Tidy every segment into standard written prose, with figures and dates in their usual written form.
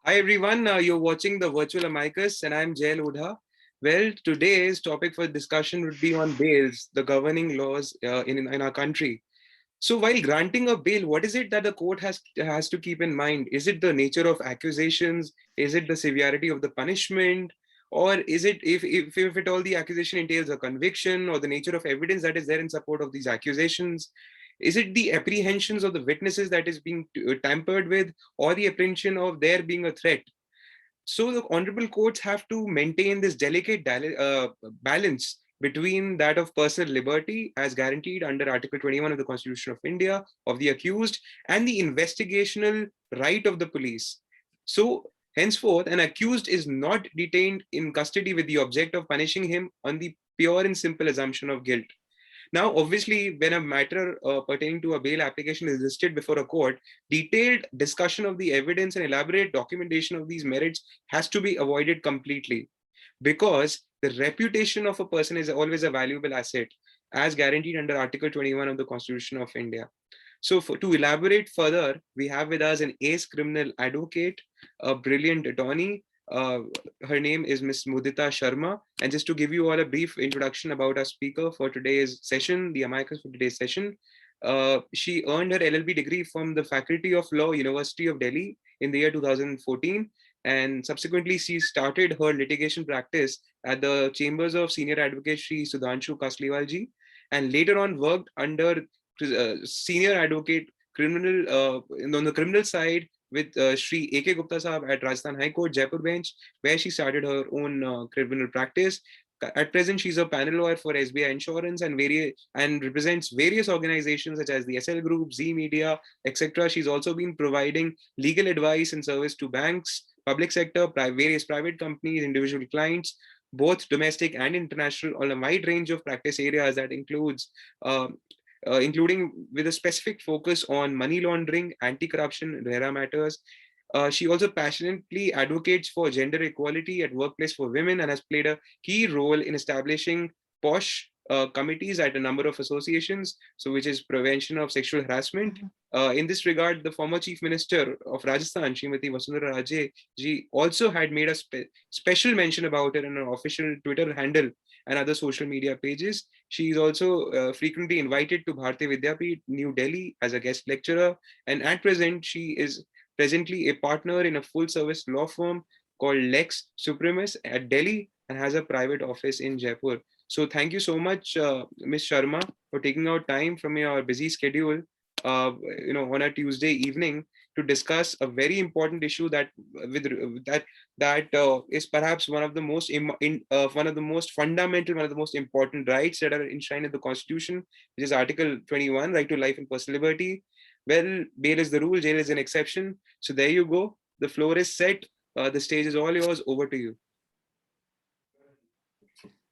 Hi everyone, you're watching the Virtual Amicus and I'm Jay Lodha. Well, today's topic for discussion would be on bails, the governing laws in our country. So while granting a bail, what is it that the court has to keep in mind? Is it the nature of accusations? Is it the severity of the punishment? Or is it if at all the accusation entails a conviction or the nature of evidence that is there in support of these accusations? Is it the apprehensions of the witnesses that is being tampered with, or the apprehension of there being a threat? So the honorable courts have to maintain this delicate balance between that of personal liberty as guaranteed under Article 21 of the Constitution of India of the accused and the investigational right of the police. So henceforth, an accused is not detained in custody with the object of punishing him on the pure and simple assumption of guilt. Now, obviously, when a matter pertaining to a bail application is listed before a court, detailed discussion of the evidence and elaborate documentation of these merits has to be avoided completely, because the reputation of a person is always a valuable asset as guaranteed under Article 21 of the Constitution of India. So to elaborate further, we have with us an ace criminal advocate, a brilliant attorney. Her name is Miss Mudita Sharma. And just to give you all a brief introduction about our speaker for today's session, the amicus for today's session, she earned her LLB degree from the Faculty of Law, University of Delhi in the year 2014. And subsequently, she started her litigation practice at the Chambers of Senior Advocate Sri Sudhanshu Kasliwalji, and later on worked under senior advocate criminal on the criminal side with Sri A.K. Gupta Sahab at Rajasthan High Court, Jaipur bench, where she started her own criminal practice. At present, she's a panel lawyer for SBI Insurance and represents various organizations such as the SL Group, Z Media, etc. She's also been providing legal advice and service to banks, public sector, various private companies, individual clients, both domestic and international, on a wide range of practice areas that includes uh, including with a specific focus on money laundering, anti-corruption, RERA matters. She also passionately advocates for gender equality at workplace for women and has played a key role in establishing POSH committees at a number of associations, so which is prevention of sexual harassment. In this regard, the former Chief Minister of Rajasthan, Srimati Vasundhara Raje, ji also had made a special mention about it in her official Twitter handle and other social media pages. She is also frequently invited to Bharati Vidyapeeth, New Delhi as a guest lecturer. And at present, she is presently a partner in a full service law firm called Lex Supremus at Delhi and has a private office in Jaipur. So thank you so much, Ms. Sharma, for taking out time from your busy schedule, on a Tuesday evening to discuss a very important issue with that is perhaps one of the most one of the most fundamental, one of the most important rights that are enshrined in the Constitution, which is Article 21, right to life and personal liberty. Well, bail is the rule, jail is an exception. So there you go. The floor is set. The stage is all yours. Over to you.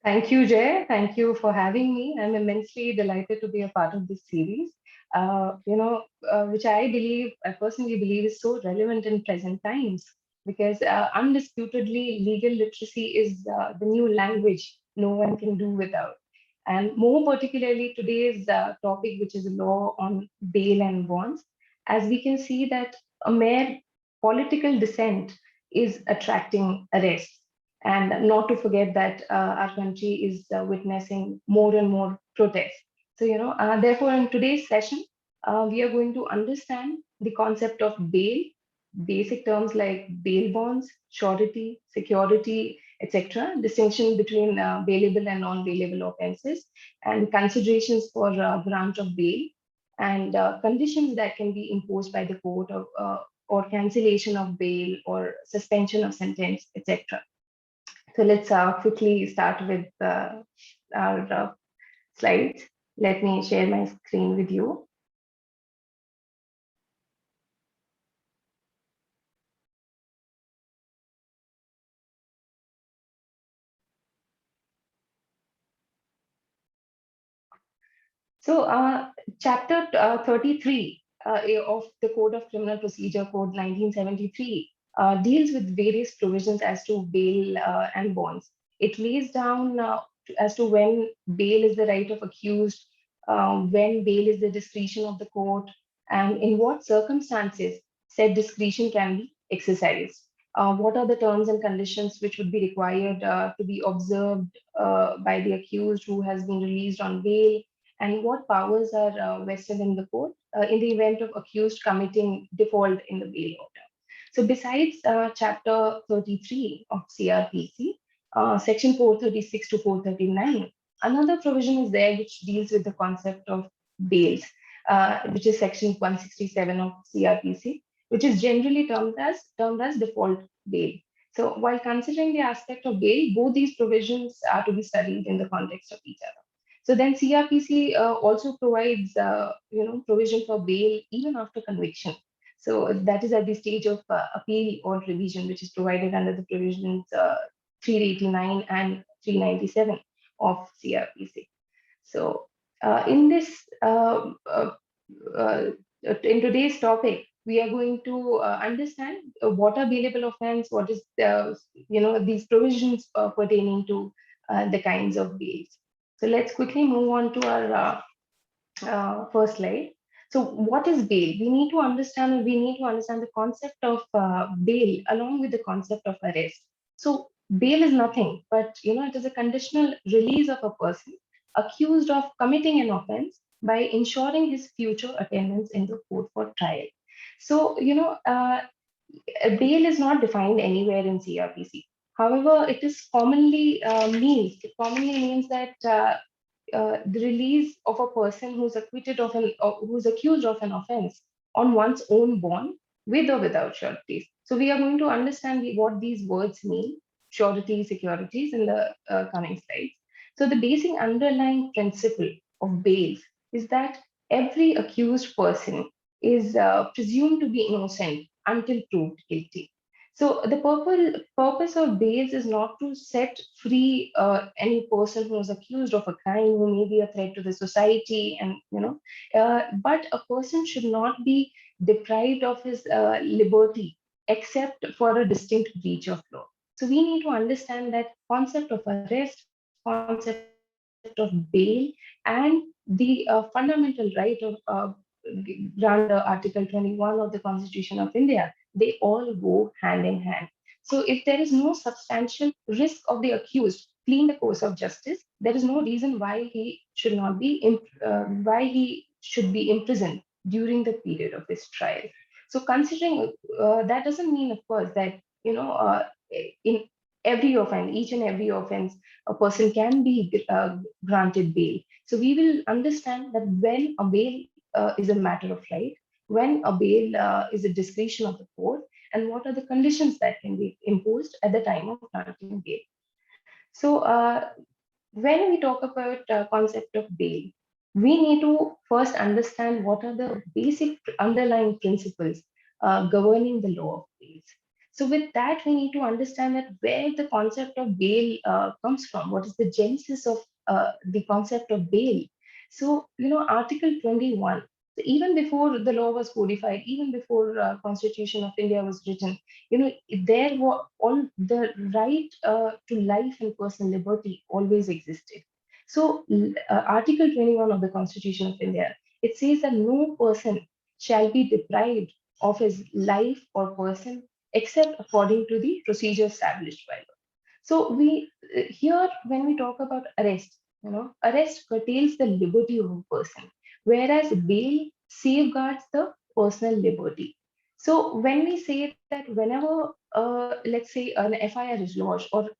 Thank you, Jay. Thank you for having me. I'm immensely delighted to be a part of this series, which I personally believe is so relevant in present times because undisputedly legal literacy is the new language no one can do without. And more particularly today's topic, which is law on bail and bonds, as we can see that a mere political dissent is attracting arrests, and not to forget that our country is witnessing more and more protests. So, therefore, in today's session, we are going to understand the concept of bail, basic terms like bail bonds, surety, security, etc., distinction between bailable and non-bailable offences, and considerations for grant of bail, and conditions that can be imposed by the court or cancellation of bail or suspension of sentence, etc. So let's quickly start with our slides. Let me share my screen with you. So chapter 33 of the Code of Criminal Procedure Code 1973 deals with various provisions as to bail and bonds. It lays down as to when bail is the right of accused, when bail is the discretion of the court, and in what circumstances said discretion can be exercised. What are the terms and conditions which would be required to be observed by the accused who has been released on bail, and what powers are vested in the court in the event of accused committing default in the bail order. So besides Chapter 33 of CRPC, Section 436 to 439, another provision is there which deals with the concept of bails, which is Section 167 of CRPC, which is generally termed as default bail. So while considering the aspect of bail, both these provisions are to be studied in the context of each other. So then CRPC also provides provision for bail even after conviction. So that is at the stage of appeal or revision, which is provided under the provisions 389 and 397 of CRPC. So in this in today's topic, we are going to understand what are bailable offense, what is these provisions pertaining to the kinds of bails. So let's quickly move on to our first slide. So what is bail? We need to understand the concept of bail along with the concept of arrest. So bail is nothing but it is a conditional release of a person accused of committing an offense by ensuring his future attendance in the court for trial. So bail is not defined anywhere in CRPC. However, it commonly means that the release of a person who's acquitted of an or who's accused of an offense on one's own bond, with or without sureties. So we are going to understand what these words mean, surety, securities, in the coming slides. So the basic underlying principle of bail is that every accused person is presumed to be innocent until proved guilty. So the purpose of bail is not to set free any person who is accused of a crime who may be a threat to the society, and but a person should not be deprived of his liberty except for a distinct breach of law. So we need to understand that concept of arrest, concept of bail, and the fundamental right of granted Article 21 of the Constitution of India, they all go hand in hand. So if there is no substantial risk of the accused fleeing the course of justice, there is no reason why he should be imprisoned during the period of his trial. So considering that doesn't mean, of course, that in every offense, each and every offense, a person can be granted bail. So we will understand that when a bail is a matter of right, when a bail is a discretion of the court, and what are the conditions that can be imposed at the time of granting bail. So when we talk about concept of bail, we need to first understand what are the basic underlying principles governing the law of bail. So with that, we need to understand that where the concept of bail comes from. What is the genesis of the concept of bail? So Article 21. So even before the law was codified, even before Constitution of India was written, there were all the right to life and personal liberty always existed. So Article 21 of the Constitution of India, it says that no person shall be deprived of his life or person except according to the procedure established by law. So we here when we talk about arrest, arrest curtails the liberty of a person, whereas bail safeguards the personal liberty. So when we say that whenever, let's say, an FIR is lodged or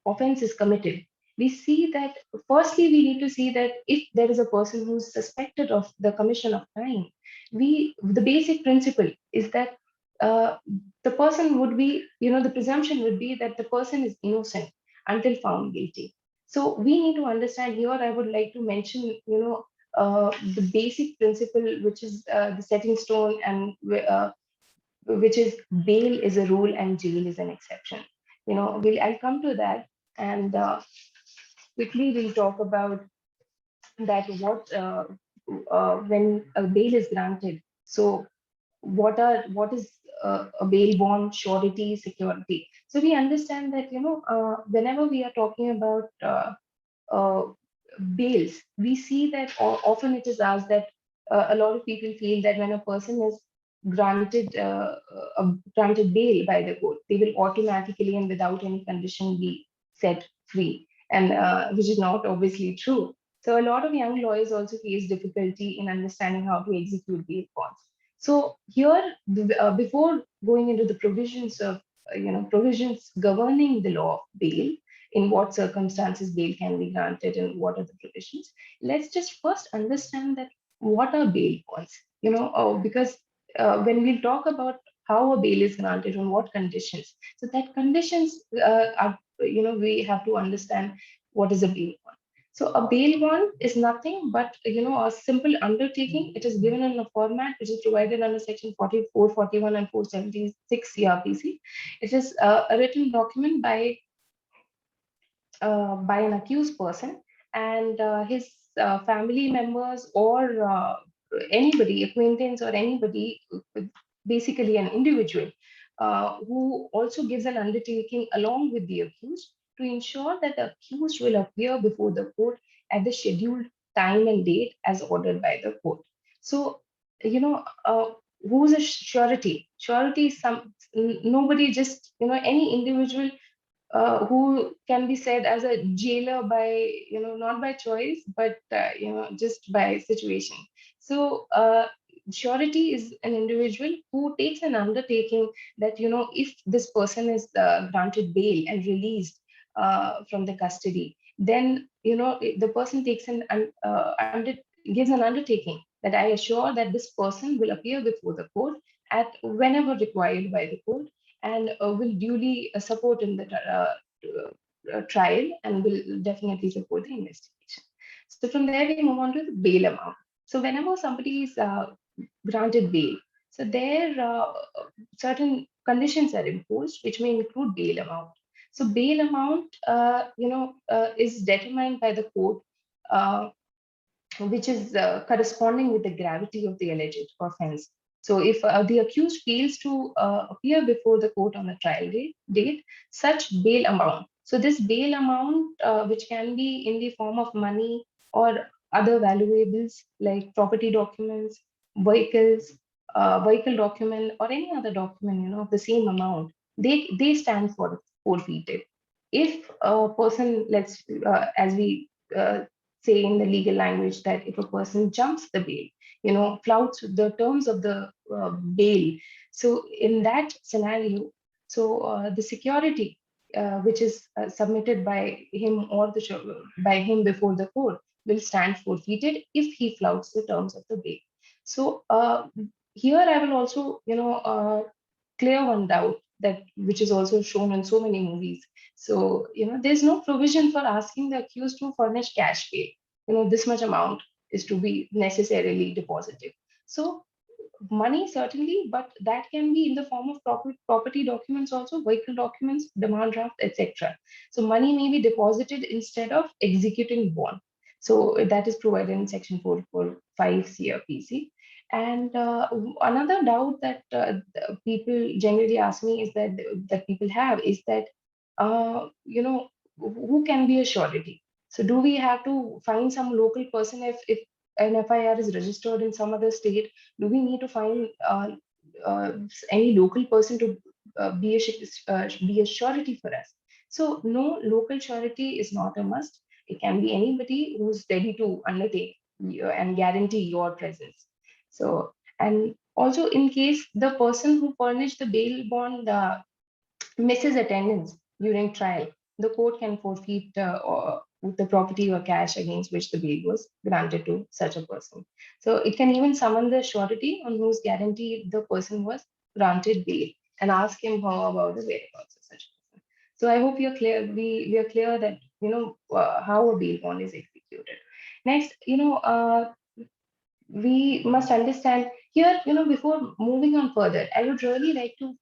offense is committed, we see that firstly we need to see that if there is a person who is suspected of the commission of crime, the basic principle is that uh, the person would be, the presumption would be that the person is innocent until found guilty. So we need to understand here, I would like to mention, the basic principle, which is the setting stone, and which is bail is a rule and jail is an exception. I'll come to that, and quickly we'll talk about that when a bail is granted. So what is a bail bond, surety, security? So we understand that whenever we are talking about uh, bails, we see that often it is asked that a lot of people feel that when a person is granted bail by the court, they will automatically and without any condition be set free, and which is not obviously true. So a lot of young lawyers also face difficulty in understanding how to execute bail bonds. So here, before going into the provisions of provisions governing the law of bail, in what circumstances bail can be granted and what are the provisions, let's just first understand that what are bail bonds. Because when we talk about how a bail is granted on what conditions, so that conditions are, we have to understand what is a bail bond. So a bail bond is nothing but a simple undertaking. It is given in a format which is provided under section 44, 41, and 476 CRPC. It is a written document by an accused person, and his family members, or anybody, acquaintance, or anybody, basically an individual, who also gives an undertaking along with the accused to ensure that the accused will appear before the court at the scheduled time and date as ordered by the court. So, who's a surety? Surety is nobody, just any individual who can be said as a jailer by, not by choice, but just by situation. So surety is an individual who takes an undertaking that, if this person is granted bail and released from the custody, then the person takes gives an undertaking that I assure that this person will appear before the court at whenever required by the court, and will duly support in the trial, and will definitely support the investigation. So from there, we move on to the bail amount. So whenever somebody is granted bail, so there certain conditions are imposed, which may include bail amount. So bail amount, is determined by the court, uh, which is corresponding with the gravity of the alleged offense. So, if the accused fails to appear before the court on the trial date, such bail amount. So, this bail amount, which can be in the form of money or other valuables like property documents, vehicles, vehicle document, or any other document, of the same amount, they stand for forfeited. If a person, as we say in the legal language, that if a person jumps the bail, flouts the terms of the bail, so in that scenario, so the security which is submitted by him, or by him before the court, will stand forfeited if he flouts the terms of the bail. So here I will also, clear one doubt, that which is also shown in so many movies. So, there's no provision for asking the accused to furnish cash bail. This much amount is to be necessarily deposited. So, money certainly, but that can be in the form of property documents, also vehicle documents, demand draft, etc. So, money may be deposited instead of executing bond. So, that is provided in section 445 CRPC. And another doubt that people generally ask me is that people have is that, who can be a surety? So do we have to find some local person if an FIR is registered in some other state? Do we need to find any local person to be a surety for us? So no, local surety is not a must. It can be anybody who's ready to undertake and guarantee your presence. So, and also in case the person who furnished the bail bond misses attendance during trial, the court can forfeit or the property or cash against which the bail was granted to such a person. So it can even summon the surety on whose guarantee the person was granted bail, and ask him how about the whereabouts of such a person. So I hope you're clear. We are clear that how a bail bond is executed. Next, we must understand here, before moving on further, I would really like to,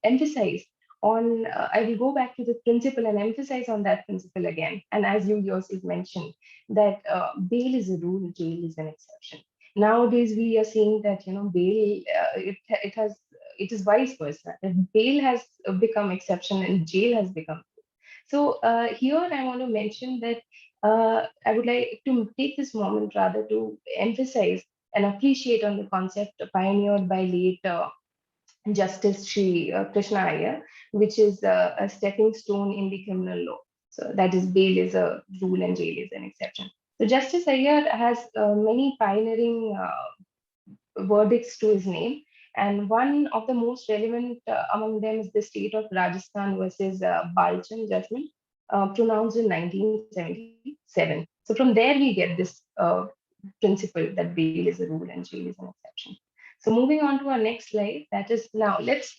emphasize on, I will go back to the principle and emphasize on that principle again. And as you yourself mentioned, that bail is a rule, jail is an exception. Nowadays, we are seeing that, bail, it is vice versa. That bail has become exception and jail has become. So here I want to mention that I would like to take this moment rather to emphasize and appreciate on the concept pioneered by late Justice Sri Krishna Iyer, which is a stepping stone in the criminal law. So that is, bail is a rule and jail is an exception. So Justice Iyer has many pioneering verdicts to his name. And one of the most relevant among them is the state of Rajasthan versus Balchan judgment, pronounced in 1977. So from there we get this principle that bail is a rule and jail is an exception. So moving on to our next slide, that is now let's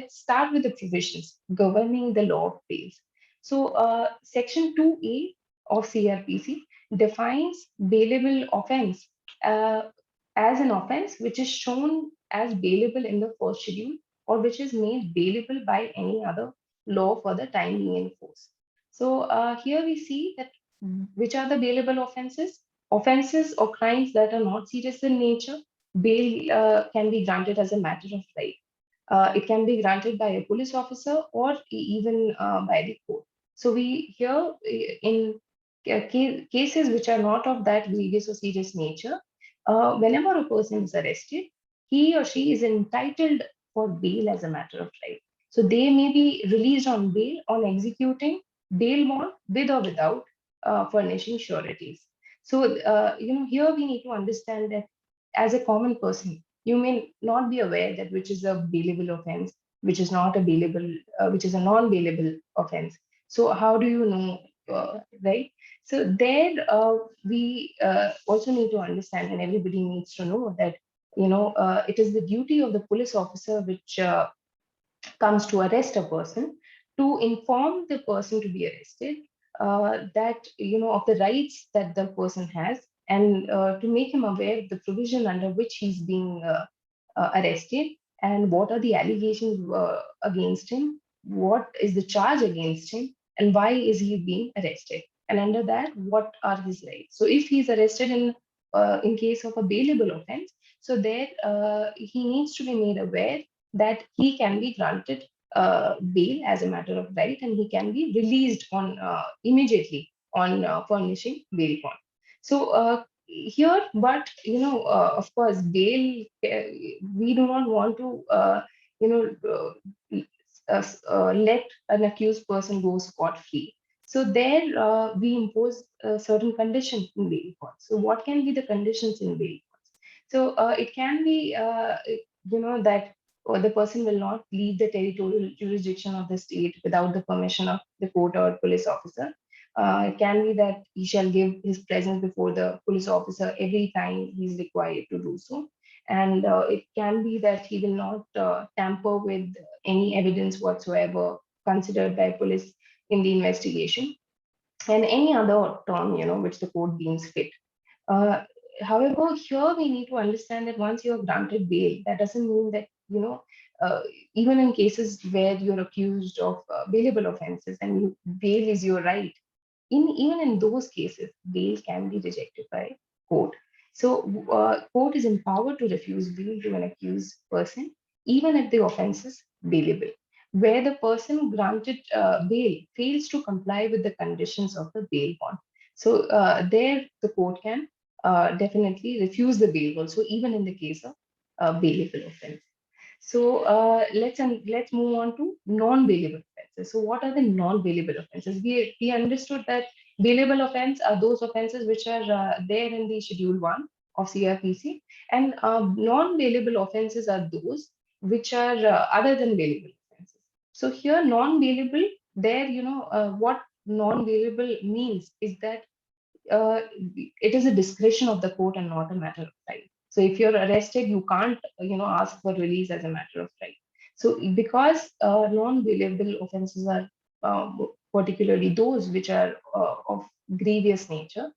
start with the provisions governing the law of bails. So Section 2A of CRPC defines bailable offense as an offense which is shown as bailable in the first schedule or which is made bailable by any other law for the time being in force. So here we see that which are the bailable offenses? Offenses or crimes that are not serious in nature, bail can be granted as a matter of right. It can be granted by a police officer or even by the court. So we here in cases which are not of that grievous or serious nature, whenever a person is arrested, he or she is entitled for bail as a matter of right. So they may be released on bail on executing bail bond with or without furnishing sureties. So here we need to understand that as a common person, you may not be aware that which is a bailable offense, which is not a bailable, which is a non-bailable offense. So how do you know, right? So there we also need to understand, and everybody needs to know that it is the duty of the police officer which comes to arrest a person to inform the person to be arrested that of the rights that the person has and to make him aware of the provision under which he's being arrested and what are the allegations against him, what is the charge against him, and why is he being arrested, and under that what are his rights. So if he's arrested in case of a bailable offense, so there he needs to be made aware that he can be granted bail as a matter of right and he can be released on immediately on furnishing bail bond. So here, but of course, bail, we do not want to you know let an accused person go scot free. So there we impose certain conditions in bail bonds. So what can be the conditions in bail bonds? So it can be that the person will not leave the territorial jurisdiction of the state without the permission of the court or police officer. It can be that he shall give his presence before the police officer every time he is required to do so. And it can be that he will not tamper with any evidence whatsoever considered by police in the investigation, and any other term, which the court deems fit. Uh, However, here we need to understand that once you have granted bail, that doesn't mean that, uh, even in cases where you're accused of bailable offenses and bail is your right, even in those cases, bail can be rejected by court. So, court is empowered to refuse bail to an accused person, even if the offense is bailable, where the person granted bail fails to comply with the conditions of the bail bond. So, there the court can definitely refuse the bail also, even in the case of bailable offense. So let's move on to non-bailable offenses. So what are the non-bailable offenses? We understood that bailable offense are those offenses which are there in the Schedule 1 of CRPC, and non-bailable offenses are those which are other than bailable offenses. So here non-bailable, there what non-bailable means is that it is a discretion of the court and not a matter of right. So if you're arrested, you can't, ask for release as a matter of right. So because non-bailable offenses are particularly those which are of grievous nature,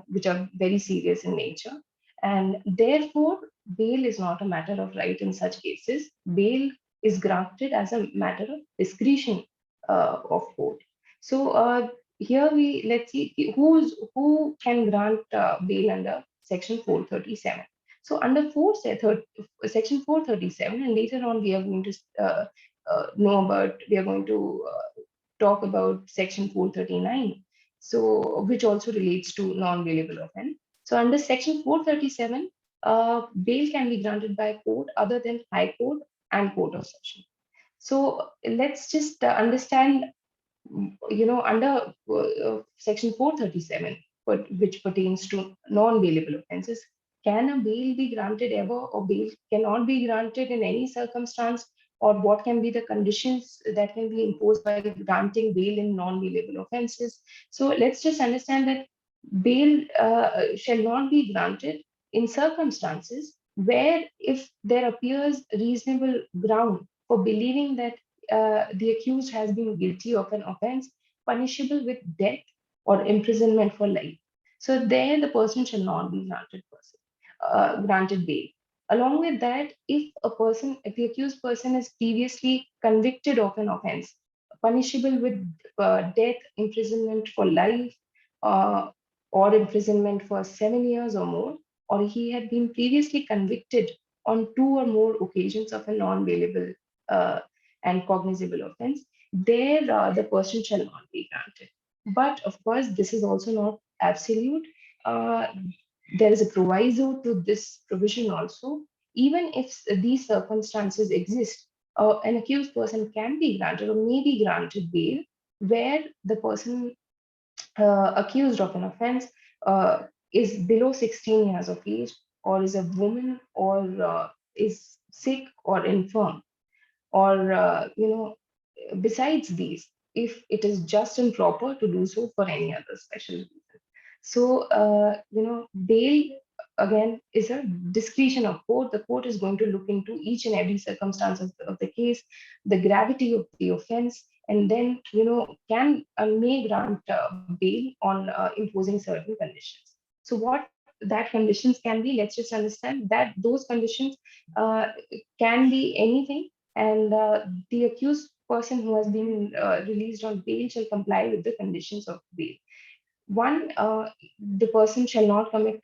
which are very serious in nature, and therefore bail is not a matter of right in such cases. Bail is granted as a matter of discretion of court. So here we let's see who can grant bail under section 437. So under section 437, and later on we are going to we are going to talk about section 439, so which also relates to non-bailable offense. So under section 437, bail can be granted by a court other than High Court and Court of Session. So let's just understand, under Section 437, which pertains to non-bailable offences, can a bail be granted ever, or bail cannot be granted in any circumstance, or what can be the conditions that can be imposed by granting bail in non-bailable offences? So let's just understand that bail shall not be granted in circumstances where, if there appears reasonable ground for believing that the accused has been guilty of an offense punishable with death or imprisonment for life. So there the person shall not be granted bail. Along with that, if the accused person is previously convicted of an offense punishable with death, imprisonment for life, uh, or imprisonment for 7 years or more, or he had been previously convicted on two or more occasions of a non-bailable uh, and cognizable offense, there the person shall not be granted. But of course, this is also not absolute. Uh, there is a proviso to this provision also. Even if these circumstances exist, an accused person can be granted or may be granted bail where the person accused of an offense uh, is below 16 years of age, or is a woman, or is sick or infirm, or besides these, if it is just and proper to do so for any other special reason. So bail again is a discretion of court. The court is going to look into each and every circumstance of the case, the gravity of the offense, and then can may grant bail on imposing certain conditions. So what that conditions can be, let's just understand that those conditions uh, can be anything, and the accused person who has been released on bail shall comply with the conditions of bail. One, the person shall not commit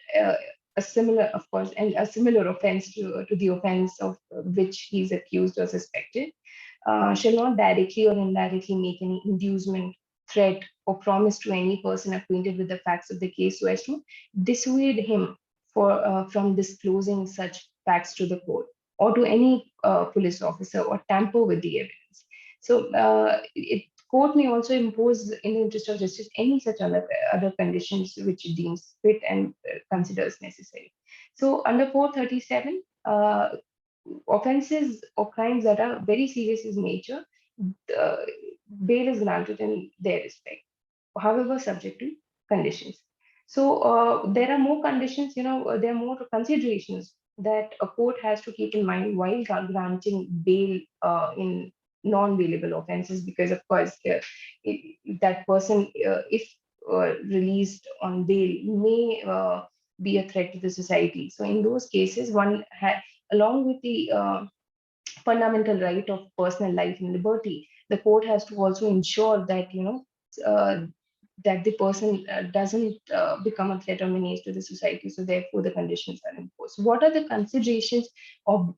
a similar, of course, and a similar offense to the offense of which he is accused or suspected, shall not directly or indirectly make any inducement, threat, or promise to any person acquainted with the facts of the case so as to dissuade him from disclosing such facts to the court or to any police officer, or tamper with the evidence. So court may also impose, in the interest of justice, any such other conditions which it deems fit and considers necessary. So under 437, offenses or crimes that are very serious in nature, uh, bail is granted in their respect, however, subject to conditions. So there are more conditions, there are more considerations that a court has to keep in mind while granting bail in non-bailable offenses, because of course, that person, if released on bail, may be a threat to the society. So in those cases, along with the fundamental right of personal life and liberty, the court has to also ensure that uh, that the person doesn't become a threat or menace to the society. So therefore, the conditions are imposed. What are the considerations of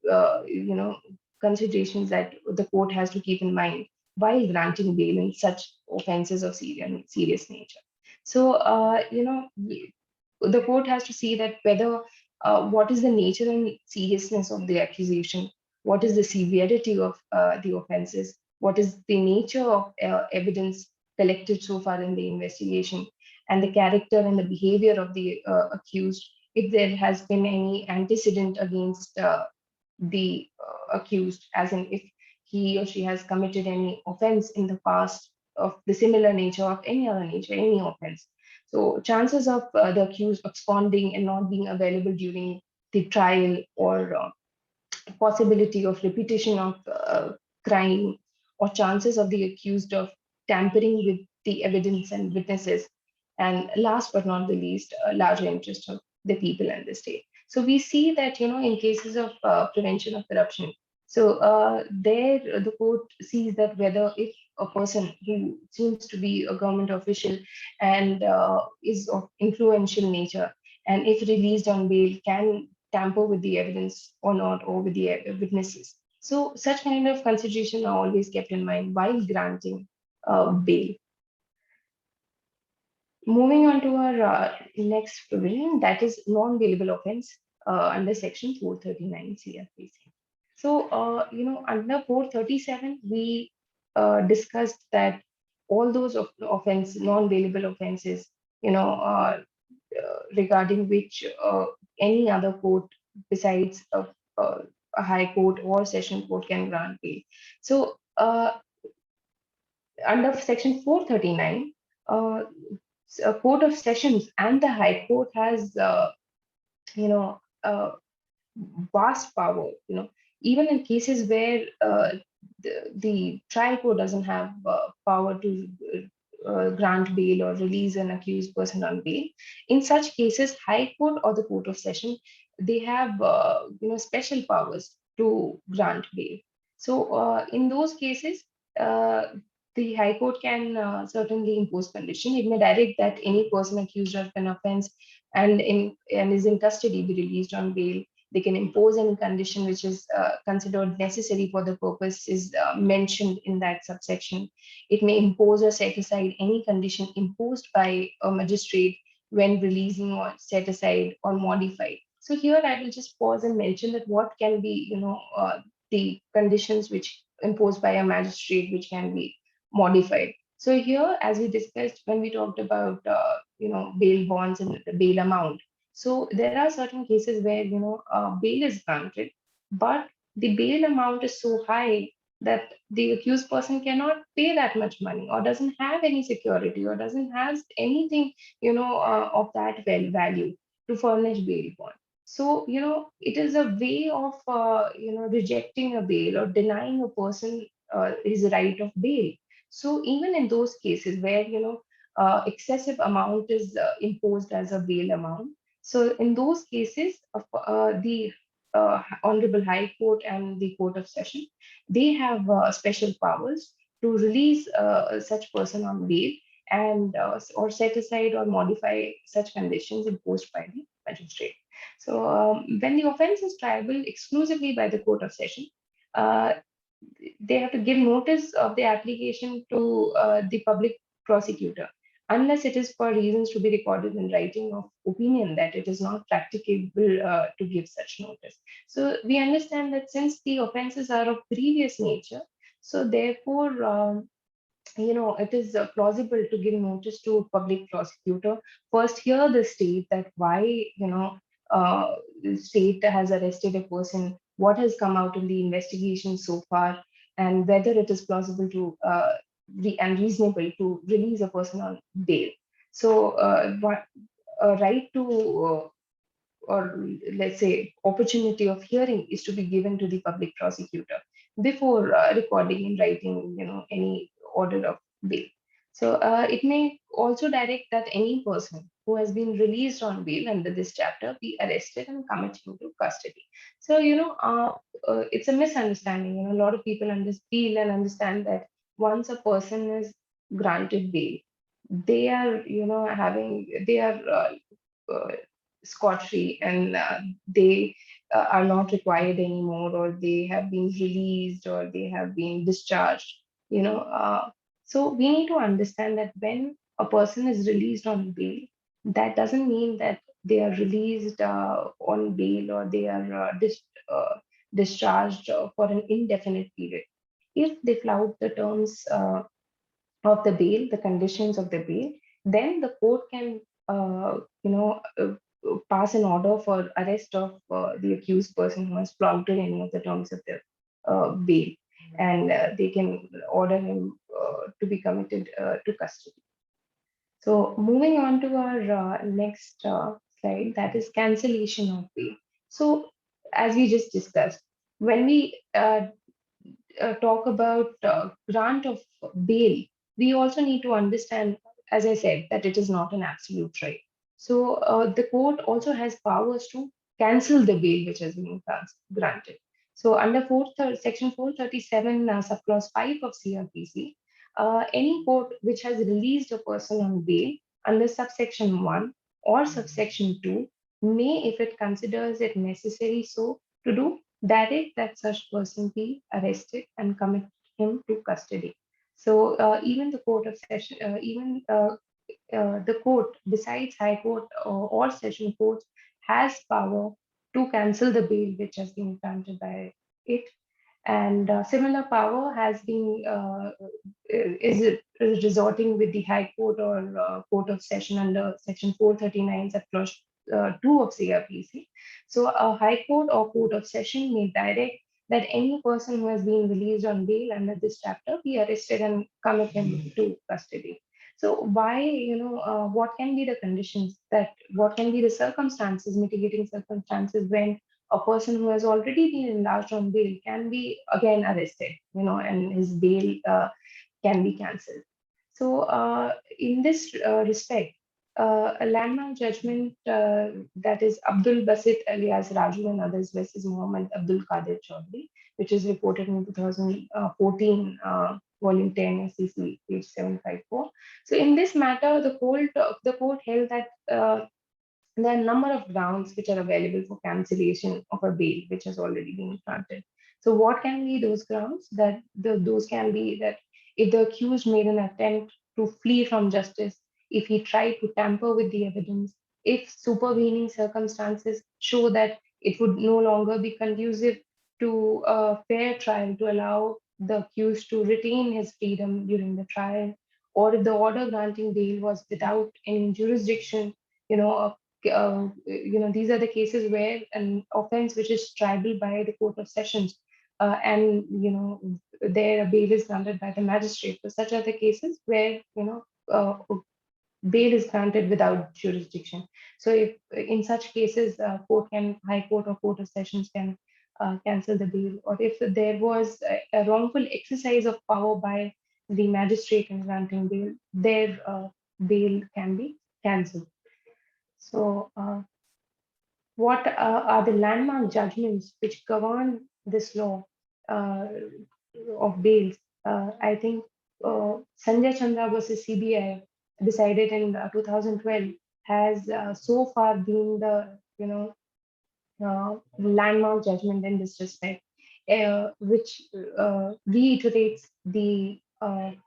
considerations that the court has to keep in mind while granting bail in such offenses of serious nature? So the court has to see that whether what is the nature and seriousness of the accusation, what is the severity of the offenses, what is the nature of evidence collected so far in the investigation, and the character and the behavior of the accused, if there has been any antecedent against the accused, as in if he or she has committed any offense in the past of the similar nature, of any other nature, any offense. So chances of the accused absconding and not being available during the trial, or possibility of repetition of crime, or chances of the accused of tampering with the evidence and witnesses, and last but not the least, a larger interest of the people and the state. So we see that, in cases of prevention of corruption, so there the court sees that whether, if a person who seems to be a government official and is of influential nature, and if released on bail, can tamper with the evidence or not, or with the witnesses. So such kind of consideration are always kept in mind while granting bail. Moving on to our next provision, that is non-bailable offense. under Section 439 CRPC. So, under 437, we discussed that all those non-bailable offenses, regarding which any other court besides a high court or session court can grant bail. So, under Section 439, a court of sessions and the high court has, you know, vast power. Even in cases where the trial court doesn't have power to grant bail or release an accused person on bail. In such cases, high court or the court of session, they have special powers to grant bail. So in those cases, uh, the high court can certainly impose condition. It may direct that any person accused of an offense and is in custody be released on bail. They can impose any condition which is considered necessary for the purpose is mentioned in that subsection. It may impose or set aside any condition imposed by a magistrate when releasing or set aside or modified. So here I will just pause and mention that what can be, the conditions which imposed by a magistrate which can be modified. So here, as we discussed when we talked about, bail bonds and the bail amount. So there are certain cases where, bail is granted, but the bail amount is so high that the accused person cannot pay that much money or doesn't have any security or doesn't have anything, of that value to furnish bail bond. So, it is a way of, rejecting a bail or denying a person his right of bail. So even in those cases where, excessive amount is imposed as a bail amount, so in those cases, the Honorable High Court and the Court of Session, they have special powers to release such person on bail and or set aside or modify such conditions imposed by the magistrate. So when the offence is triable exclusively by the Court of Session, uh, they have to give notice of the application to the public prosecutor unless it is for reasons to be recorded in writing of opinion that it is not practicable to give such notice. So we understand that since the offenses are of previous nature, so therefore, it is plausible to give notice to public prosecutor. First, hear the state that why, the state has arrested a person, what has come out in the investigation so far, and whether it is plausible to and reasonable to release a person on bail. So, what a right to or let's say opportunity of hearing is to be given to the public prosecutor before recording in writing, any order of bail. So it may also direct that any person who has been released on bail under this chapter be arrested and committed into custody. So it's a misunderstanding. A lot of people feel and understand that once a person is granted bail, they are they are uh, scot-free and they are not required anymore, or they have been released, or they have been discharged. So we need to understand that when a person is released on bail, that doesn't mean that they are released on bail, or they are discharged for an indefinite period. If they flout the terms of the bail, the conditions of the bail, then the court can, pass an order for arrest of the accused person who has flouted any of the terms of the bail, and they can order him to be committed to custody. So moving on to our next slide, that is cancellation of bail. So as we just discussed, when we talk about grant of bail, we also need to understand, as I said, that it is not an absolute right. So the court also has powers to cancel the bail which has been granted. So under Section 437, subclause 5 of CRPC, any court which has released a person on bail under subsection 1 or subsection 2 may, if it considers it necessary so to do, direct that such person be arrested and commit him to custody. So even the court of session, even the court, besides High Court or Session Court, has power to cancel the bail which has been granted by it. And similar power has been is resorting with the High Court or Court of Session under Section 439, Subclause 2 of CRPC. So a High Court or Court of Session may direct that any person who has been released on bail under this chapter be arrested and commit him to custody. So why, what can be the conditions, that what can be the circumstances, mitigating circumstances when a person who has already been enlarged on bail can be again arrested, and his bail can be cancelled. So, in this respect, a landmark judgment that is Abdul Basit alias Raju and others versus Muhammad Abdul Qadir Chaudhry, which is reported in 2014, volume 10, SCC, page 754. So, in this matter, the court held that there are a number of grounds which are available for cancellation of a bail which has already been granted. So, what can be those grounds? Those can be that if the accused made an attempt to flee from justice, if he tried to tamper with the evidence, if supervening circumstances show that it would no longer be conducive to a fair trial to allow the accused to retain his freedom during the trial, or if the order granting bail was without any jurisdiction, you know, these are the cases where an offense which is triable by the Court of Sessions, and their bail is granted by the magistrate. So such are the cases where bail is granted without jurisdiction. So if in such cases, High Court or Court of Sessions can cancel the bail, or if there was a wrongful exercise of power by the magistrate in granting bail, their bail can be cancelled. So, what are the landmark judgments which govern this law uh, of bails? I think Sanjay Chandra versus CBI, decided in 2012, has so far been the landmark judgment in this respect, which reiterates the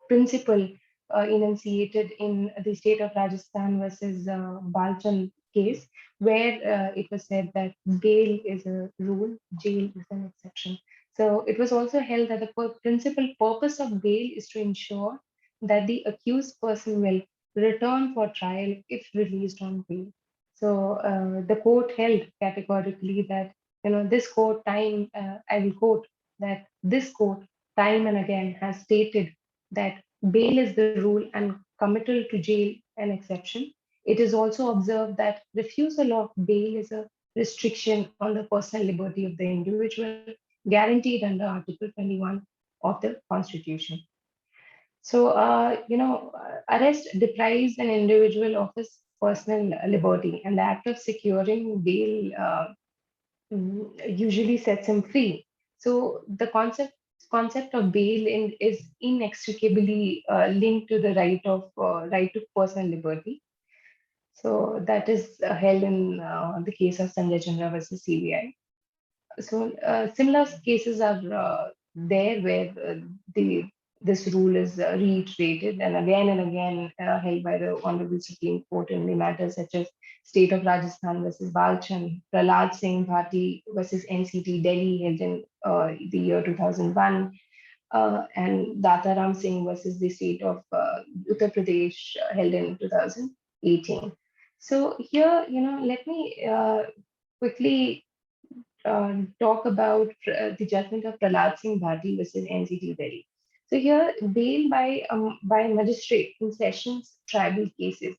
principle enunciated in the state of Rajasthan versus Balchand case, where it was said that bail is a rule, jail is an exception. So it was also held that the principal purpose of bail is to ensure that the accused person will return for trial if released on bail. So the court held categorically that, this court time, I will quote, that this court time and again has stated that bail is the rule and committal to jail an exception. It is also observed that refusal of bail is a restriction on the personal liberty of the individual guaranteed under Article 21 of the Constitution. So, arrest deprives an individual of his personal liberty, and the act of securing bail usually sets him free. So, the concept of bail is inextricably linked to the right to personal liberty. So, that is held in the case of Sanjay Chandra versus CBI. So similar cases are there where the this rule is reiterated and again held by the Honorable Supreme Court in the matters such as State of Rajasthan versus Balchand, Prahlad Singh Bhati versus NCT Delhi held in the year 2001, and Dataram Singh versus the state of Uttar Pradesh held in 2018. So here, let me quickly talk about the judgment of Prahlad Singh Bhati versus NCT Delhi. So here, bail by magistrate in sessions tribal cases.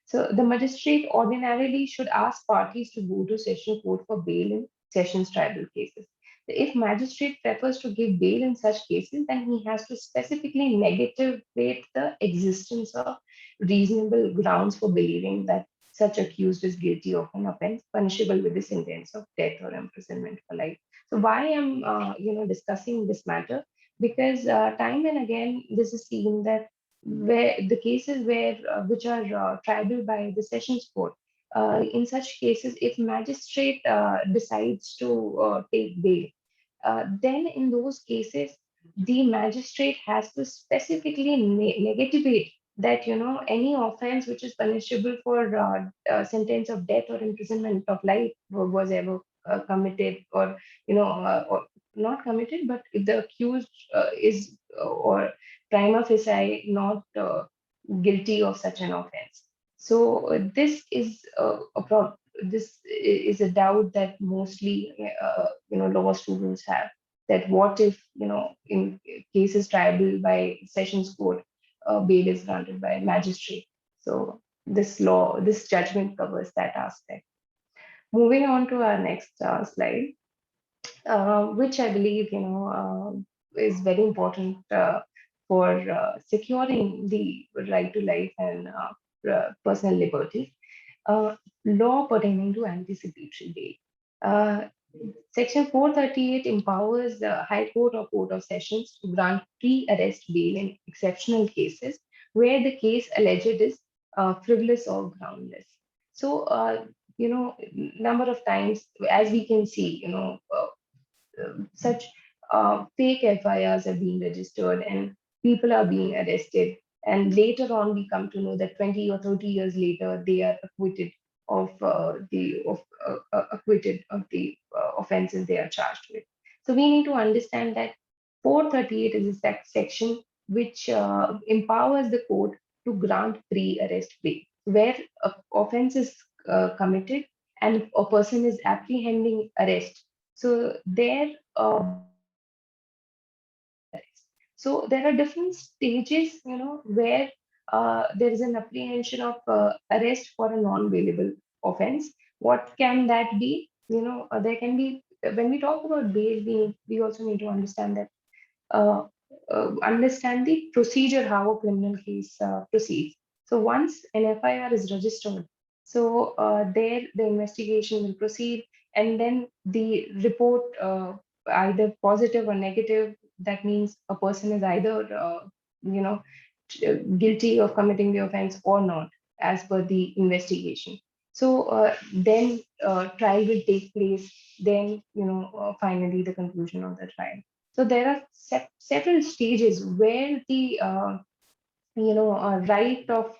So the magistrate ordinarily should ask parties to go to session court for bail in sessions tribal cases. If magistrate prefers to give bail in such cases, then he has to specifically negativate the existence of reasonable grounds for believing that such accused is guilty of an offense punishable with the sentence of death or imprisonment for life. So why I'm discussing this matter, because time and again this is seen that where the cases where which are triable by the sessions court, in such cases if magistrate decides to take bail, then in those cases the magistrate has to specifically negativate that any offense which is punishable for sentence of death or imprisonment of life was ever committed, or not committed, but if the accused is or prima facie not guilty of such an offense. So this is a doubt that mostly law students have, that what if in cases triable by sessions court, bail is granted by magistrate. So this judgment covers that aspect. Moving on to our next slide, which I believe is very important for securing the right to life and personal liberties. Law pertaining to anticipatory bail. Section 438 empowers the High Court or Court of Sessions to grant pre-arrest bail in exceptional cases where the case alleged is frivolous or groundless. So, number of times, as we can see, such fake FIRs are being registered and people are being arrested. And later on, we come to know that 20 or 30 years later, they are acquitted of the offenses they are charged with. So we need to understand that 438 is a section which empowers the court to grant pre-arrest bail, where a offense is committed and a person is apprehending arrest. So there, so there are different stages, where there is an apprehension of arrest for a non-bailable offense. What can that be? There can be, when we talk about bail, we also need to understand that understand the procedure how a criminal case proceeds. So once an FIR is registered, so there the investigation will proceed, and then the report, either positive or negative, that means a person is either you know guilty of committing the offense or not, as per the investigation. So then trial will take place. Then finally the conclusion of the trial. So there are several stages where the right of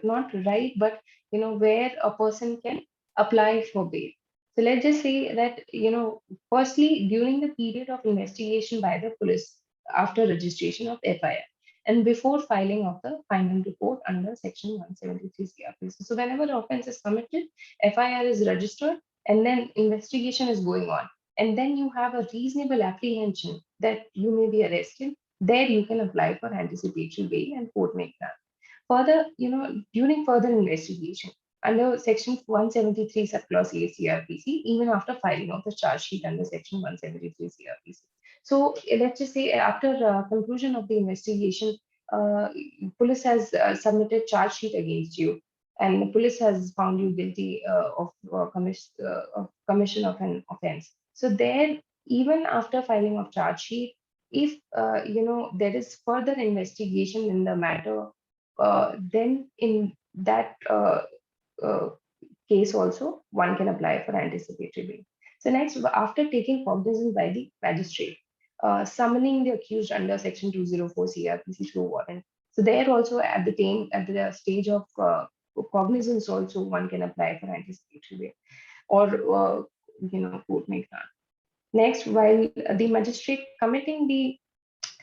not right, but where a person can apply for bail. So let's just say that firstly, during the period of investigation by the police after registration of FIR and before filing of the final report under Section 173 CRPC. So whenever the offense is committed, FIR is registered, and then investigation is going on, and then you have a reasonable apprehension that you may be arrested. There you can apply for anticipatory bail and court may grant. Further, during further investigation under Section 173 subclause A CRPC, even after filing of the charge sheet under Section 173 CRPC. So let's just say after conclusion of the investigation, police has submitted charge sheet against you, and the police has found you guilty of commission of an offense. So there, even after filing of charge sheet, if there is further investigation in the matter, then in that uh, case also one can apply for anticipatory bail. So next, after taking cognizance by the magistrate, summoning the accused under Section 204 CRPC through warrant. So there also at the stage of cognizance also one can apply for anticipatory bail, or court may grant. Next, while the magistrate committing the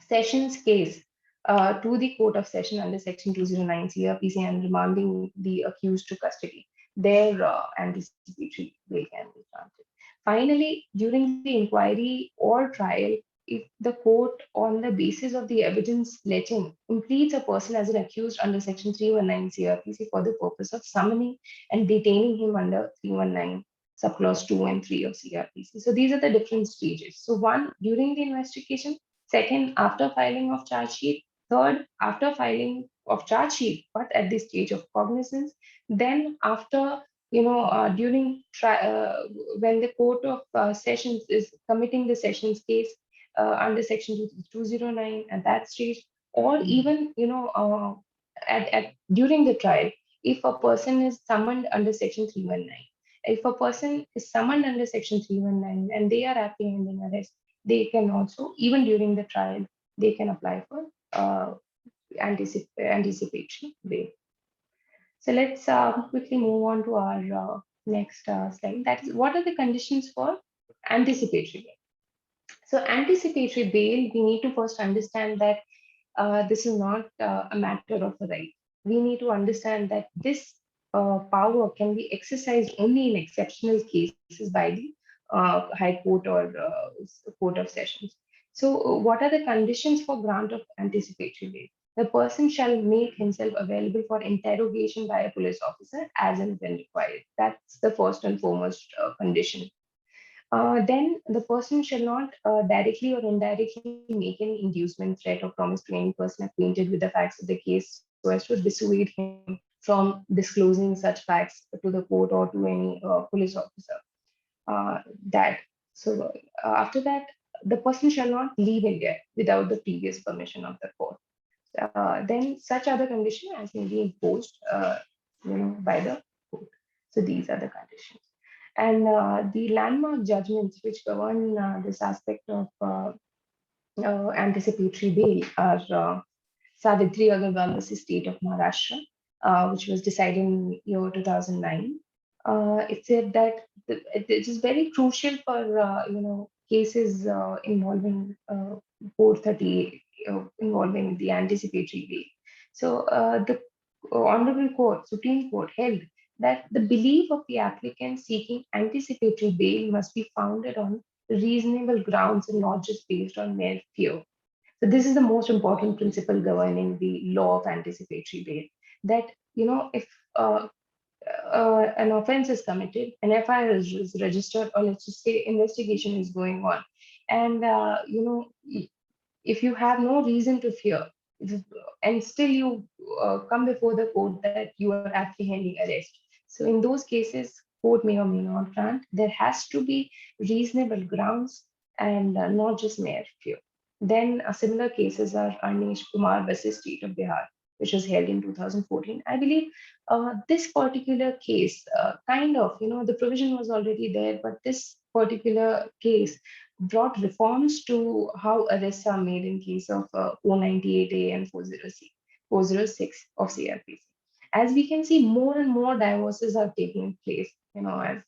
sessions case to the Court of Session under Section 209 CRPC and remanding the accused to custody, their anticipatory bail can be granted. Finally, during the inquiry or trial, if the court, on the basis of the evidence letting, impledes a person as an accused under Section 319 CRPC for the purpose of summoning and detaining him under 319 subclause 2 and 3 of CRPC. So these are the different stages. So one, during the investigation; second, after filing of charge sheet; third, after filing of charge sheet, but at the stage of cognizance; then after, during when the Court of Sessions is committing the sessions case under Section 209 at that stage, or even, at during the trial, if a person is summoned under Section 319. If a person is summoned under Section 319 and they are apprehending arrest, they can also, even during the trial, they can apply for anticipatory bail. So let's quickly move on to our Next slide. That is, what are the conditions for anticipatory bail? So anticipatory bail, we need to first understand that this is not a matter of a right. We need to understand that this power can be exercised only in exceptional cases by the High Court or Court of Sessions. So, what are the conditions for grant of anticipatory bail? The person shall make himself available for interrogation by a police officer as and when required. That's the first and foremost condition. Then the person shall not directly or indirectly make any inducement, threat, or promise to any person acquainted with the facts of the case so as to dissuade him from disclosing such facts to the court or to any police officer. That so after that, the person shall not leave India without the previous permission of the court. Then such other condition as may be imposed, by the court. So these are the conditions. And the landmark judgments which govern this aspect of anticipatory bail are Savitri Agarwal versus State of Maharashtra, which was decided in year 2009. It said that it is very crucial for cases involving 438 involving the anticipatory bail. So the Honorable Court, Supreme Court, held that the belief of the applicant seeking anticipatory bail must be founded on reasonable grounds and not just based on mere fear. So this is the most important principle governing the law of anticipatory bail. That if an offense is committed, an FIR is registered, or let's just say investigation is going on, and if you have no reason to fear, and still you come before the court that you are apprehending arrest. So in those cases, court may or may not grant. There has to be reasonable grounds and not just mere fear. Then similar cases are Anish Kumar versus State of Bihar, which was held in 2014. I believe this particular case, kind of, the provision was already there, but this particular case brought reforms to how arrests are made in case of 498A and 406 of CRPC. As we can see, more and more divorces are taking place. As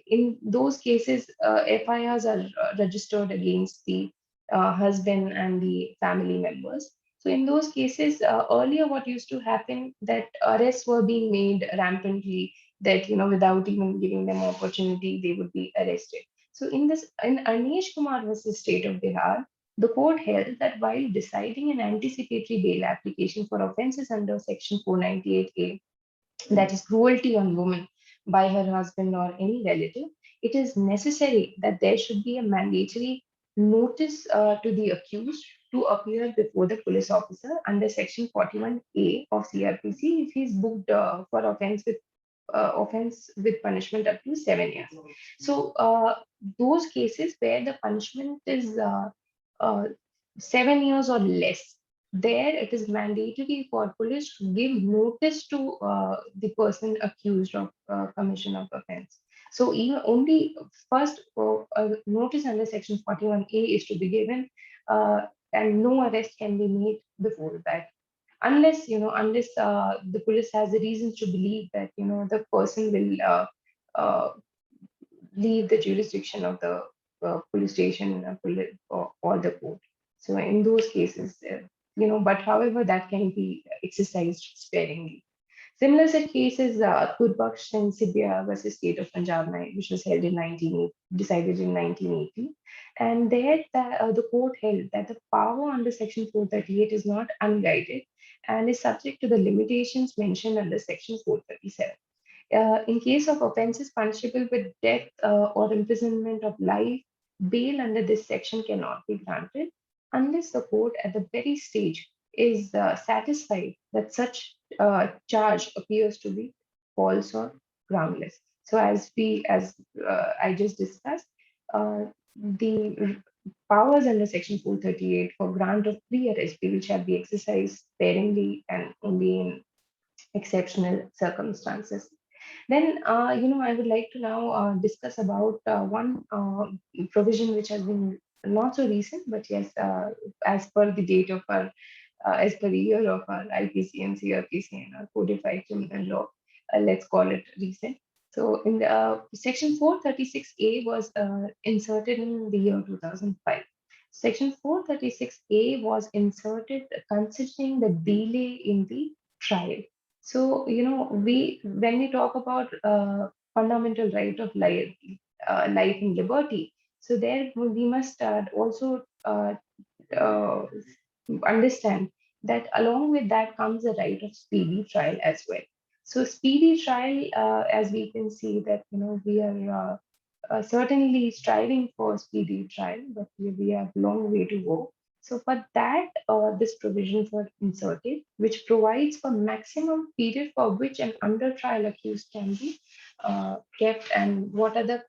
in those cases, FIRs are registered against the husband and the family members. So in those cases, earlier what used to happen that arrests were being made rampantly, that without even giving them opportunity, they would be arrested. So in Anish Kumar versus State of Bihar, the court held that while deciding an anticipatory bail application for offences under Section 498A, that is cruelty on woman by her husband or any relative, it is necessary that there should be a mandatory notice to the accused to appear before the police officer under Section 41A of CRPC if he is booked for offense with punishment up to 7 years. So those cases where the punishment is uh, 7 years or less, there it is mandatory for police to give notice to the person accused of commission of offense. So even only first a notice under Section 41A is to be given, and no arrest can be made before that, unless the police has a reason to believe that the person will uh, leave the jurisdiction of the police station, or the court. So in those cases, but however, that can be exercised sparingly. Similar such cases, Turbaksh and Sibia versus State of Punjab, which was held in decided in 1980. And there, the court held that the power under Section 438 is not unguided and is subject to the limitations mentioned under Section 437. In case of offences punishable with death or imprisonment of life, bail under this section cannot be granted unless the court at the very stage is satisfied that such charge appears to be false or groundless. So as I just discussed, the powers under Section 438 for grant of pre-arrest bail shall be exercised sparingly and only in exceptional circumstances. Then, I would like to now discuss about one provision which has been not so recent, but yes, as per the date of our, as per the year of our IPC and CRPC and our codified criminal law, let's call it recent. So in the section 436A was inserted in the year 2005. Section 436A was inserted considering the delay in the trial. So, we when we talk about fundamental right of life and liberty, so there we must also uh, understand that along with that comes the right of speedy trial as well. So speedy trial, as we can see that we are certainly striving for speedy trial, but we have a long way to go. So for that, this provision was inserted, which provides for maximum period for which an under trial accused can be kept, and what are the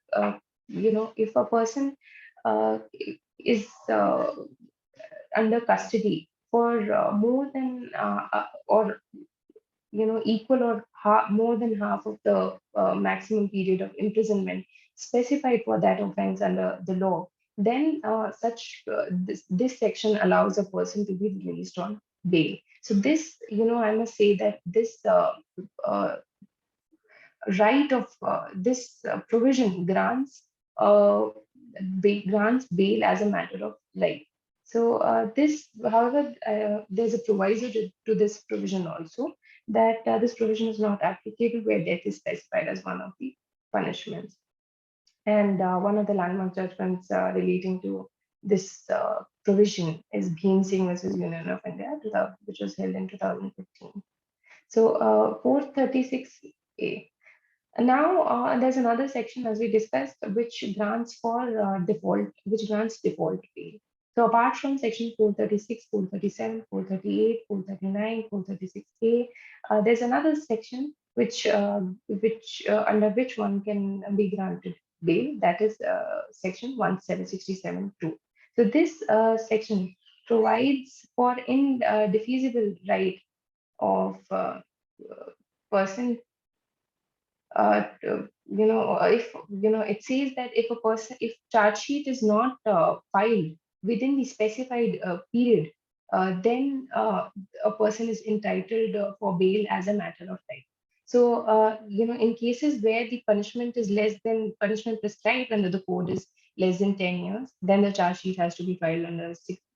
if a person is under custody for more than or equal or more than half of the maximum period of imprisonment specified for that offense under the law, then this section allows a person to be released on bail. So this, I must say that this uh, right of this provision grants bail as a matter of right. So this, however, there's a proviso to this provision also, that this provision is not applicable where death is specified as one of the punishments. And one of the landmark judgments relating to this provision is Bhim Singh versus Union of India, which was held in 2015. So 436A. Now, there's another section, as we discussed, which grants default bail. So apart from section 436, 437, 438, 439, 436A, there's another section under which one can be granted bail. That is section 1767(2). So this section provides for indefeasible right of person if it says that if charge sheet is not filed within the specified period, then a person is entitled for bail as a matter of right. So, in cases where the punishment prescribed under the code is less than 10 years, then the charge sheet has to be filed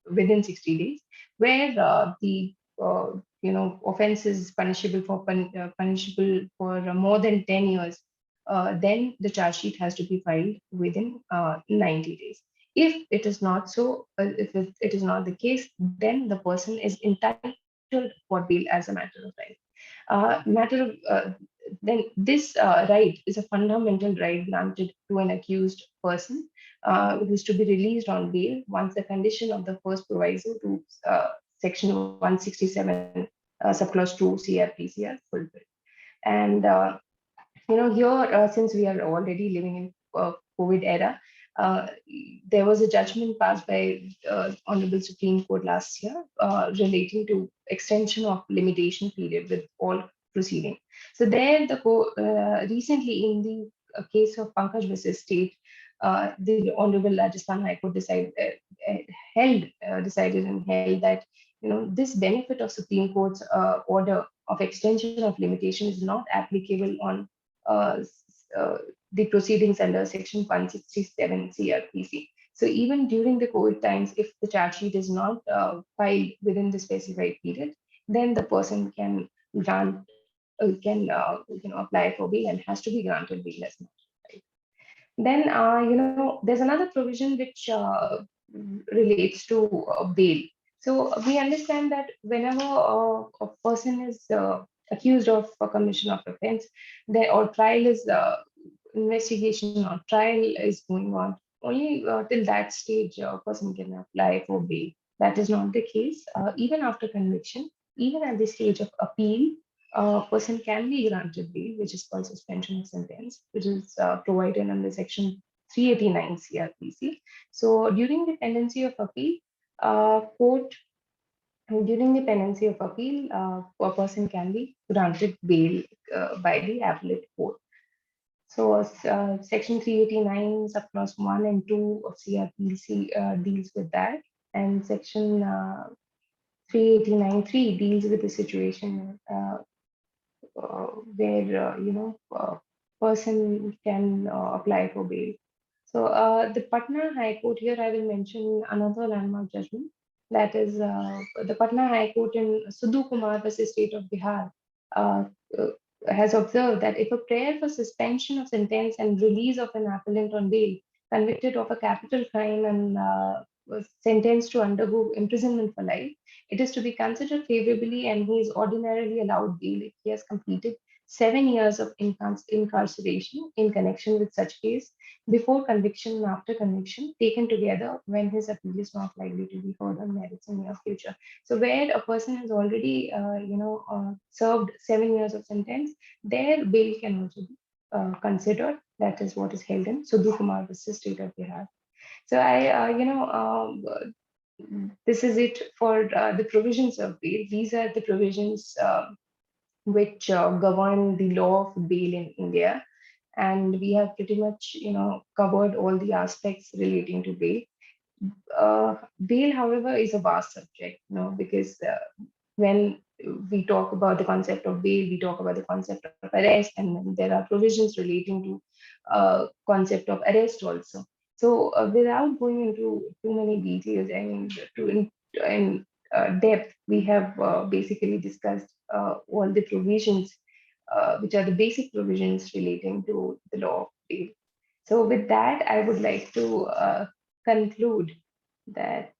within 60 days. Where the offense is punishable for more than 10 years, then the charge sheet has to be filed within 90 days. If it is not so, it is not the case, then the person is entitled for bail as a matter of right. Matter of Then this right is a fundamental right granted to an accused person who is to be released on bail once the condition of the first proviso to section 167 subclause 2 CRPC are fulfilled. And here, since we are already living in COVID era, uh, there was a judgment passed by Honorable Supreme Court last year relating to extension of limitation period with all proceeding. So there, recently in the case of Pankaj versus State, the Honorable Rajasthan High Court decided and held that this benefit of Supreme Court's order of extension of limitation is not applicable on uh, uh, the proceedings under Section 167 CRPC. So even during the COVID times, if the charge sheet is not filed within the specified period, then the person can grant apply for bail and has to be granted bail as well. Right? Then there's another provision which relates to bail. So we understand that whenever a person is accused of a commission of offense, there or trial is investigation or trial is going on, only till that stage a person can apply for bail. That is not the case. Even after conviction, even at the stage of appeal, a person can be granted bail, which is called suspension of sentence, which is provided under Section 389 CRPC. So court during the pendency of appeal, a person can be granted bail by the appellate court. So, Section 389, subclause 1 and 2 of CRPC deals with that, and Section 389(3) deals with the situation where person can apply for bail. So the Patna High Court, here I will mention another landmark judgment. That is the Patna High Court in Sudhu Kumar versus State of Bihar uh, uh, has observed that if a prayer for suspension of sentence and release of an appellant on bail convicted of a capital crime and was sentenced to undergo imprisonment for life, it is to be considered favorably and he is ordinarily allowed bail if he has completed 7 years of incarceration in connection with such case before conviction and after conviction taken together when his appeal is not likely to be heard on merits in near future. So where a person has already, served 7 years of sentence, their bail can also be considered. That is what is held in Sudhu Kumar versus State of Bihar. So this is it for the provisions of bail. These are the provisions which govern the law of bail in India, and we have pretty much covered all the aspects relating to bail. Bail, however, is a vast subject, because when we talk about the concept of bail, we talk about the concept of arrest, and then there are provisions relating to concept of arrest also. So, without going into too many details and in depth, we have basically discussed all the provisions, which are the basic provisions relating to the law of bail. So, with that, I would like to conclude that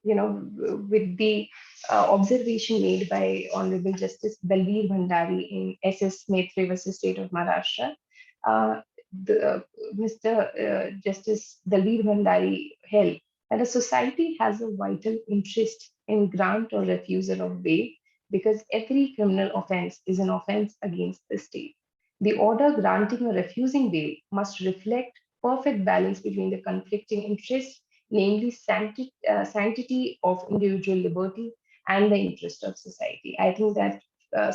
with the observation made by Honorable Justice Dalveer Bhandari in S.S. Maitre versus State of Maharashtra, uh, Mr. Justice Dalveer Bhandari held that a society has a vital interest in grant or refusal of bail because every criminal offense is an offense against the state. The order granting or refusing bail must reflect perfect balance between the conflicting interests, namely sanctity of individual liberty and the interest of society. I think that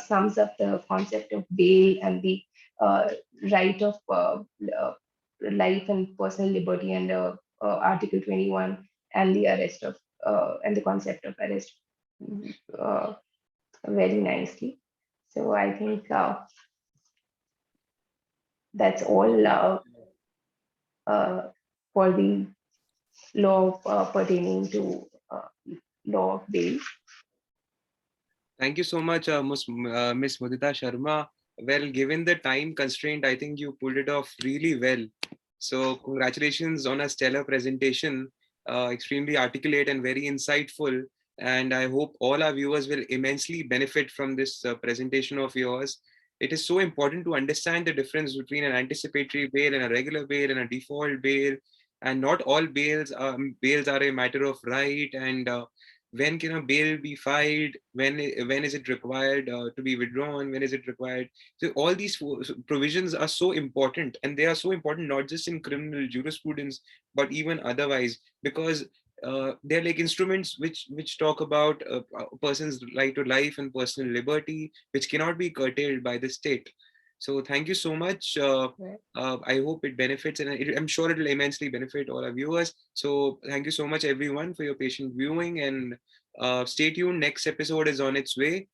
sums up the concept of bail and the uh, right of life and personal liberty under Article 21 and the arrest of and the concept of arrest uh, very nicely. So I think that's all uh, for the law pertaining to law of bail. Thank you so much, Miss Mudita Sharma. Well, given the time constraint, I think you pulled it off really well. So, congratulations on a stellar presentation, extremely articulate and very insightful. And I hope all our viewers will immensely benefit from this presentation of yours. It is so important to understand the difference between an anticipatory bail and a regular bail and a default bail. And not all bails are a matter of right. And when can a bail be filed? When is it required to be withdrawn? When is it required? So all these provisions are so important, and they are so important not just in criminal jurisprudence but even otherwise, because they're like instruments which talk about a person's right to life and personal liberty, which cannot be curtailed by the state. So thank you so much. Right. I hope it benefits, and I'm sure it will immensely benefit all our viewers. So thank you so much, everyone, for your patient viewing, and stay tuned. Next episode is on its way.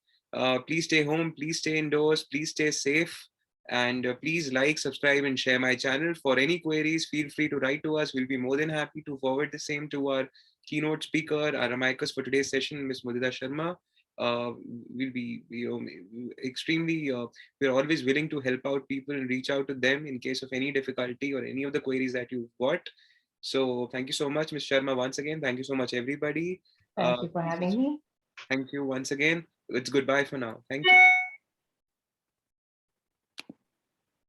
Please stay home, please stay indoors, please stay safe, and please like, subscribe, and share my channel. For any queries, feel free to write to us. We'll be more than happy to forward the same to our keynote speaker, our amicus for today's session, Ms. Mudita Sharma. We'll be extremely we're always willing to help out people and reach out to them in case of any difficulty or any of the queries that you've got. So thank you so much, Ms. Sharma, once again. Thank you so much, everybody. Thank you for having me. Thank you once again. It's goodbye for now. Thank you.